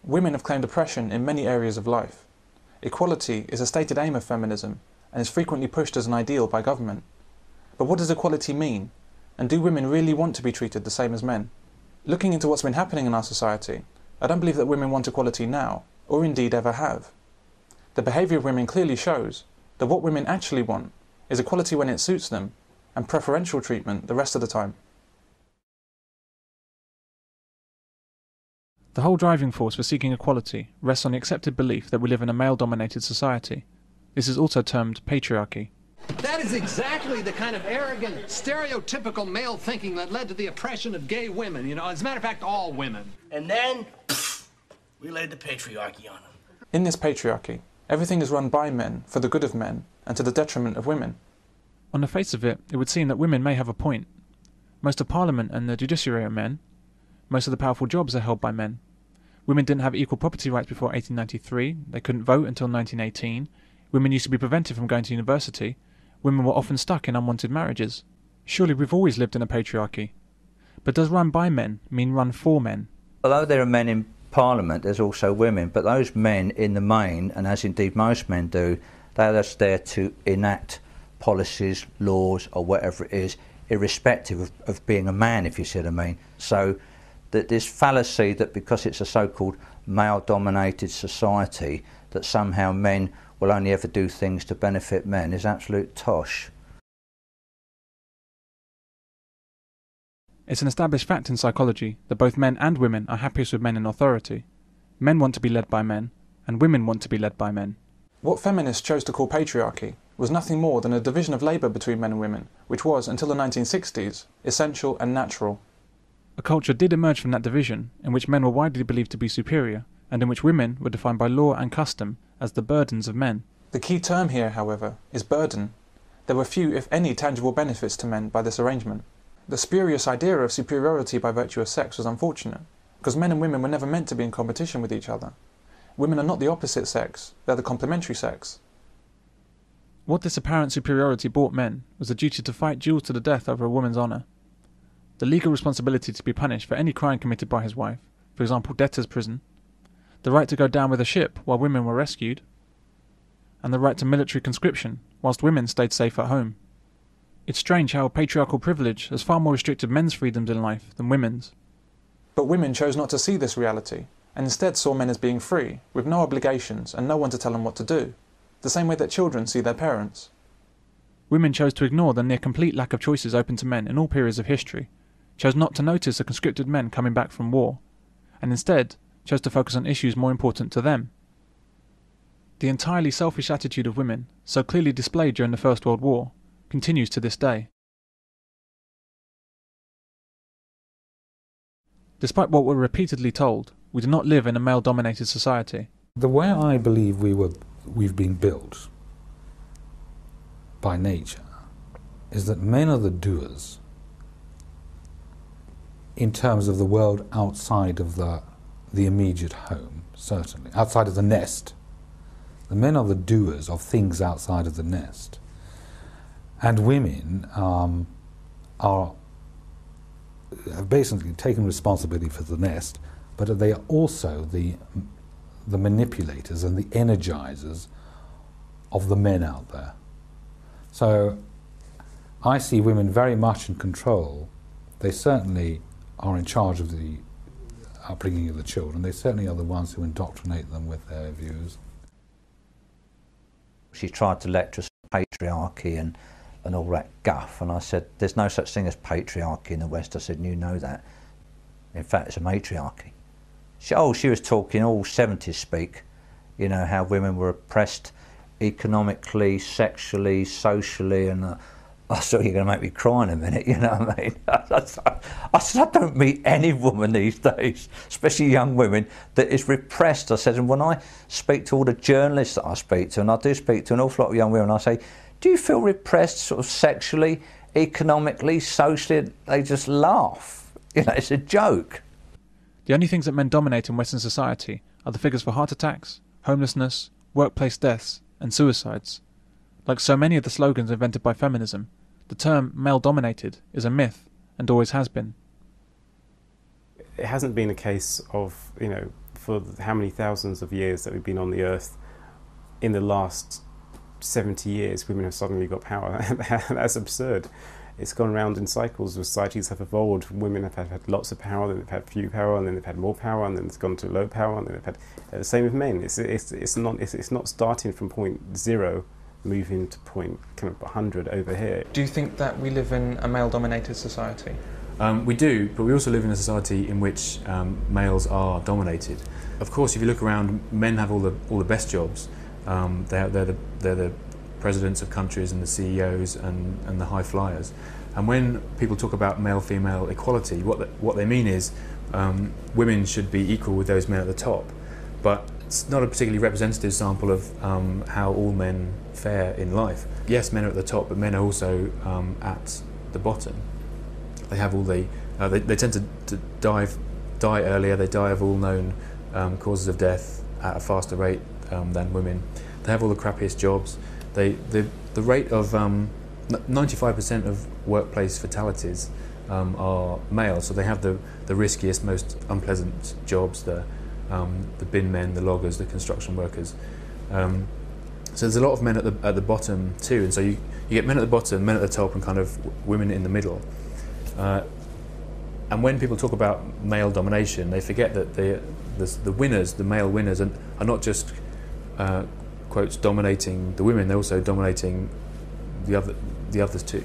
Women have claimed oppression in many areas of life. Equality is a stated aim of feminism and is frequently pushed as an ideal by government. But what does equality mean? And do women really want to be treated the same as men? Looking into what's been happening in our society, I don't believe that women want equality now, or indeed ever have. The behaviour of women clearly shows that what women actually want is equality when it suits them, and preferential treatment the rest of the time. The whole driving force for seeking equality rests on the accepted belief that we live in a male-dominated society. This is also termed patriarchy. That is exactly the kind of arrogant, stereotypical male thinking that led to the oppression of gay women, as a matter of fact, all women. And then, we laid the patriarchy on them. In this patriarchy, everything is run by men, for the good of men, and to the detriment of women. On the face of it, it would seem that women may have a point. Most of Parliament and the judiciary are men. Most of the powerful jobs are held by men. Women didn't have equal property rights before 1893, they couldn't vote until 1918, women used to be prevented from going to university, women were often stuck in unwanted marriages. Surely we've always lived in a patriarchy. But does run by men mean run for men? Although there are men in Parliament, there's also women, but those men in the main, and as indeed most men do, they're just there to enact policies, laws or whatever it is, irrespective of being a man, if you see what I mean. So that this fallacy that because it's a so-called male-dominated society that somehow men will only ever do things to benefit men is absolute tosh. It's an established fact in psychology that both men and women are happiest with men in authority. Men want to be led by men, and women want to be led by men. What feminists chose to call patriarchy was nothing more than a division of labour between men and women, which was, until the 1960s, essential and natural. A culture did emerge from that division, in which men were widely believed to be superior, and in which women were defined by law and custom as the burdens of men. The key term here, however, is burden. There were few, if any, tangible benefits to men by this arrangement. The spurious idea of superiority by virtue of sex was unfortunate, because men and women were never meant to be in competition with each other. Women are not the opposite sex, they're the complementary sex. What this apparent superiority brought men was the duty to fight duels to the death over a woman's honour, the legal responsibility to be punished for any crime committed by his wife, for example debtor's prison, the right to go down with a ship while women were rescued, and the right to military conscription whilst women stayed safe at home. It's strange how patriarchal privilege has far more restricted men's freedoms in life than women's. But women chose not to see this reality, and instead saw men as being free, with no obligations and no one to tell them what to do, the same way that children see their parents. Women chose to ignore the near complete lack of choices open to men in all periods of history, chose not to notice the conscripted men coming back from war, and instead chose to focus on issues more important to them. The entirely selfish attitude of women, so clearly displayed during the First World War, continues to this day. Despite what we're repeatedly told, we do not live in a male-dominated society. The way I believe we've been built by nature is that men are the doers in terms of the world outside of the immediate home, certainly, outside of the nest. The men are the doers of things outside of the nest. And women have basically taken responsibility for the nest, but they are also the manipulators and the energizers of the men out there. So I see women very much in control. They certainly are in charge of the upbringing of the children. They certainly are the ones who indoctrinate them with their views. She tried to lecture us on patriarchy and all that guff, and I said, there's no such thing as patriarchy in the West. I said, and you know that. In fact, it's a matriarchy. She was talking all 70s speak, how women were oppressed economically, sexually, socially, and I thought, you're going to make me cry in a minute, you know what I mean? I said, I don't meet any woman these days, especially young women, that is repressed. I said, and when I speak to all the journalists that I speak to, and I do speak to an awful lot of young women, I say, do you feel repressed sort of sexually, economically, socially? They just laugh. It's a joke. The only things that men dominate in Western society are the figures for heart attacks, homelessness, workplace deaths, and suicides. Like so many of the slogans invented by feminism, the term male-dominated is a myth, and always has been. It hasn't been a case of, for how many thousands of years that we've been on the earth, in the last 70 years, women have suddenly got power. That's absurd. It's gone around in cycles. Societies have evolved. Women have had lots of power, then they've had few power, and then they've had more power, and then it's gone to low power, and then they've had the same with men. It's not starting from point 0, moving to point kind of 100 over here. Do you think that we live in a male-dominated society? We do, but we also live in a society in which males are dominated. Of course, if you look around, men have all the best jobs. They're the presidents of countries and the CEOs and the high flyers. And when people talk about male-female equality, what they mean is women should be equal with those men at the top. But it's not a particularly representative sample of how all men fare in life. Yes, men are at the top, but men are also at the bottom. They have all they tend to die earlier. They die of all known causes of death at a faster rate than women. They have all the crappiest jobs. The rate of 95% of workplace fatalities are male, so they have the riskiest, most unpleasant jobs. The bin men, the loggers, the construction workers. So there's a lot of men at the bottom too, and so you get men at the bottom, men at the top, and kind of women in the middle. And when people talk about male domination, they forget that the winners, the male winners, are not just quotes dominating the women; they're also dominating the others too.